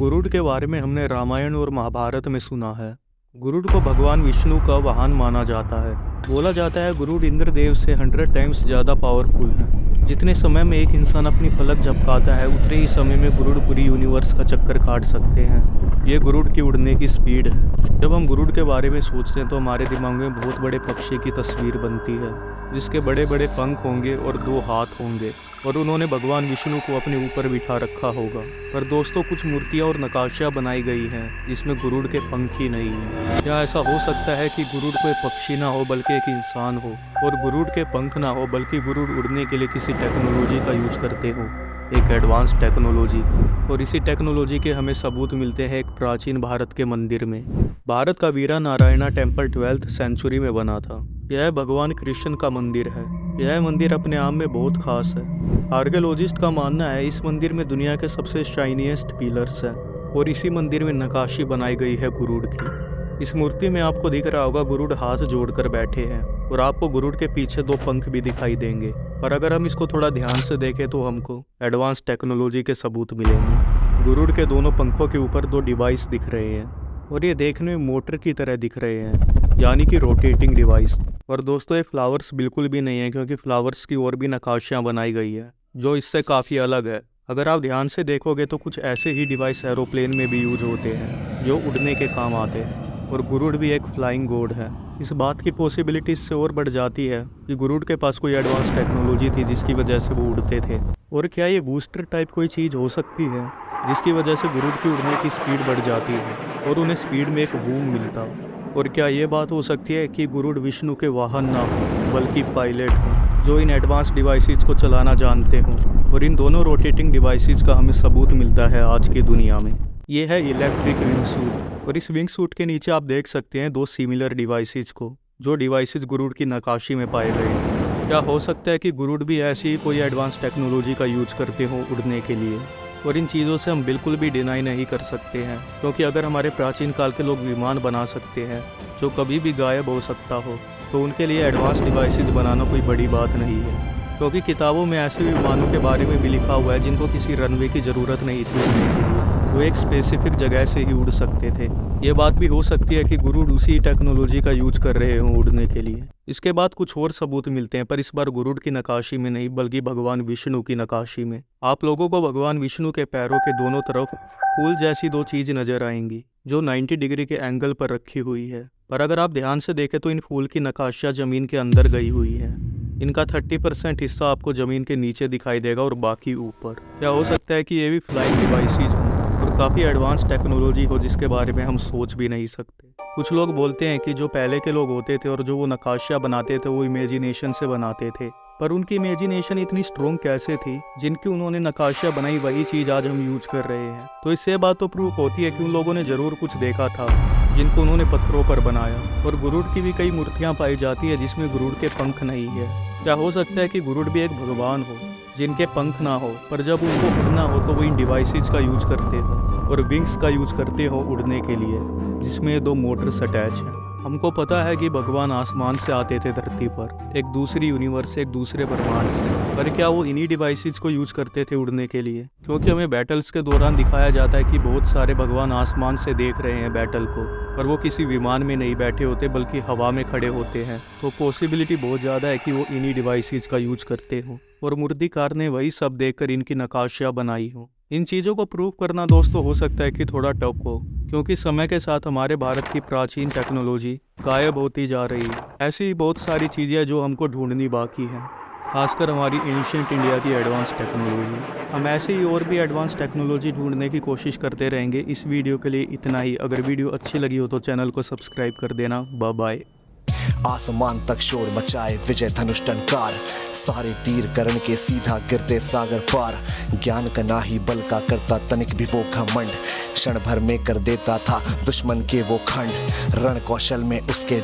गुरुड़ के बारे में हमने रामायण और महाभारत में सुना है। गुरुड़ को भगवान विष्णु का वाहन माना जाता है। बोला जाता है गुरुड़ इंद्रदेव से 100 टाइम्स ज़्यादा पावरफुल है। जितने समय में एक इंसान अपनी पलक झपकाता है उतने ही समय में गुरुड़ पूरी यूनिवर्स का चक्कर काट सकते हैं। ये गुरुड़ की उड़ने की स्पीड है। जब हम गुरुड़ के बारे में सोचते हैं तो हमारे दिमाग में बहुत बड़े पक्षी की तस्वीर बनती है जिसके बड़े बड़े पंख होंगे और 2 हाथ होंगे और उन्होंने भगवान विष्णु को अपने ऊपर बिठा रखा होगा। पर दोस्तों, कुछ मूर्तियाँ और नक्काशियाँ बनाई गई हैं जिसमें गुरुड़ के पंख ही नहीं हैं। क्या ऐसा हो सकता है कि गुरुड़ कोई पक्षी ना हो बल्कि एक इंसान हो, और गुरुड़ के पंख ना हो बल्कि गुरुड़ उड़ने के लिए किसी टेक्नोलॉजी का यूज करते हो, एक एडवांस टेक्नोलॉजी का। और इसी टेक्नोलॉजी के हमें सबूत मिलते हैं एक प्राचीन भारत के मंदिर में। भारत का वीरा नारायणा टेम्पल 12th सेंचुरी में बना था। यह भगवान कृष्ण का मंदिर है। यह मंदिर अपने आप में बहुत खास है। आर्कियोलॉजिस्ट का मानना है इस मंदिर में दुनिया के सबसे शाइनिएस्ट पिलर्स हैं और इसी मंदिर में नक्काशी बनाई गई है गुरुड़ की। इस मूर्ति में आपको दिख रहा होगा गुरुड़ हाथ जोड़कर बैठे हैं और आपको गुरुड़ के पीछे 2 पंख भी दिखाई देंगे। पर अगर हम इसको थोड़ा ध्यान से देखें तो हमको एडवांस टेक्नोलॉजी के सबूत मिलेंगे। गुरुड़ के दोनों पंखों के ऊपर 2 डिवाइस दिख रहे हैं और ये देखने में मोटर की तरह दिख रहे हैं, यानी कि रोटेटिंग डिवाइस। और दोस्तों, ये फ्लावर्स बिल्कुल भी नहीं है क्योंकि फ्लावर्स की और भी नक्काशियाँ बनाई गई है जो इससे काफ़ी अलग है। अगर आप ध्यान से देखोगे तो कुछ ऐसे ही डिवाइस एरोप्लेन में भी यूज होते हैं जो उड़ने के काम आते हैं। और गुरुड़ भी एक फ्लाइंग गॉड है। इस बात की पॉसिबिलिटी इससे और बढ़ जाती है कि गुरुड़ के पास कोई एडवांस टेक्नोलॉजी थी जिसकी वजह से वो उड़ते थे। और क्या ये बूस्टर टाइप कोई चीज़ हो सकती है जिसकी वजह से गुरुड़ की उड़ने की स्पीड बढ़ जाती है और उन्हें स्पीड में एक बूम मिलता। और क्या ये बात हो सकती है कि गुरुड़ विष्णु के वाहन ना हो बल्कि पायलट हो जो इन एडवांस डिवाइसेस को चलाना जानते हों। और इन दोनों रोटेटिंग डिवाइसेस का हमें सबूत मिलता है आज की दुनिया में। ये है इलेक्ट्रिक विंग सूट, और इस विंग सूट के नीचे आप देख सकते हैं 2 सिमिलर डिवाइसेस को, जो डिवाइसेस गुरुड़ की नक्काशी में पाए गए हैं। क्या हो सकता है कि गुरुड़ भी ऐसी ही कोई एडवांस टेक्नोलॉजी का यूज करते हो उड़ने के लिए? और इन चीज़ों से हम बिल्कुल भी डिनाई नहीं कर सकते हैं, क्योंकि अगर हमारे प्राचीन काल के लोग विमान बना सकते हैं जो कभी भी गायब हो सकता हो, तो उनके लिए एडवांस डिवाइसेस बनाना कोई बड़ी बात नहीं है। क्योंकि किताबों में ऐसे विमानों के बारे में भी लिखा हुआ है जिनको किसी रनवे की ज़रूरत नहीं थी उड़ने के लिए, वो एक स्पेसिफिक जगह से ही उड़ सकते थे। ये बात भी हो सकती है कि गुरुड़ उसी टेक्नोलॉजी का यूज कर रहे हों उड़ने के लिए। इसके बाद कुछ और सबूत मिलते हैं, पर इस बार गुरुड़ की नक्काशी में नहीं बल्कि भगवान विष्णु की नक्काशी में। आप लोगों को भगवान विष्णु के पैरों के दोनों तरफ फूल जैसी 2 चीज़ नजर आएंगी जो 90 डिग्री के एंगल पर रखी हुई है। पर अगर आप ध्यान से देखें तो इन फूल की नक्काशियाँ ज़मीन के अंदर गई हुई है। इनका 30% हिस्सा आपको ज़मीन के नीचे दिखाई देगा और बाकी ऊपर। क्या हो सकता है कि ये भी फ्लाइंग डिवाइसेज हों और काफ़ी एडवांस टेक्नोलॉजी हो जिसके बारे में हम सोच भी नहीं सकते। कुछ लोग बोलते हैं कि जो पहले के लोग होते थे और जो वो नक्काशियाँ बनाते थे वो इमेजिनेशन से बनाते थे, पर उनकी इमेजिनेशन इतनी स्ट्रॉन्ग कैसे थी जिनकी उन्होंने नक्काशियाँ बनाई वही चीज़ आज हम यूज कर रहे हैं। तो इससे बात तो प्रूफ होती है कि उन लोगों ने ज़रूर कुछ देखा था जिनको उन्होंने पत्थरों पर बनाया। और गुरुड़ की भी कई मूर्तियाँ पाई जाती है जिसमें गुरुड़ के पंख नहीं है। क्या हो सकता है कि गुरुड़ भी एक भगवान हो जिनके पंख ना हो, पर जब उनको उड़ना हो तो वो इन डिवाइसेस का यूज करते हो और विंग्स का यूज करते हो उड़ने के लिए, जिसमें 2 मोटर्स अटैच हैं। हमको पता है कि भगवान आसमान से आते थे धरती पर, एक दूसरी यूनिवर्स से, एक दूसरे ब्रह्मांड से, पर क्या वो इन्हीं डिवाइसेस को यूज करते थे उड़ने के लिए? क्योंकि हमें बैटल्स के दौरान दिखाया जाता है कि बहुत सारे भगवान आसमान से देख रहे हैं बैटल को, पर वो किसी विमान में नहीं बैठे होते बल्कि हवा में खड़े होते हैं। तो पॉसिबिलिटी बहुत ज़्यादा है कि वो इन्हीं डिवाइसेस का यूज करते हो और मूर्तिकार ने वही सब देखकर इनकी नक्काशियाँ बनाई हो। इन चीज़ों को प्रूव करना दोस्तों हो सकता है कि थोड़ा टफ हो, क्योंकि समय के साथ हमारे भारत की प्राचीन टेक्नोलॉजी गायब होती जा रही है। ऐसी ही बहुत सारी चीज़ें जो हमको ढूंढनी बाकी हैं, खासकर हमारी एंशिएंट इंडिया की एडवांस टेक्नोलॉजी। हम ऐसे ही और भी एडवांस टेक्नोलॉजी ढूंढने की कोशिश करते रहेंगे। इस वीडियो के लिए इतना ही। अगर वीडियो अच्छी लगी हो तो चैनल को सब्सक्राइब कर देना। Bye bye. आसमान तक शोर मचाए विजय धनुष टंकार, सारे तीर करण के सीधा गिरते सागर पार। ज्ञान का ना ही बल का करता तनिक भी वो घमंड, क्षण भर में कर देता था दुश्मन के वो खंड। रण कौशल में उसके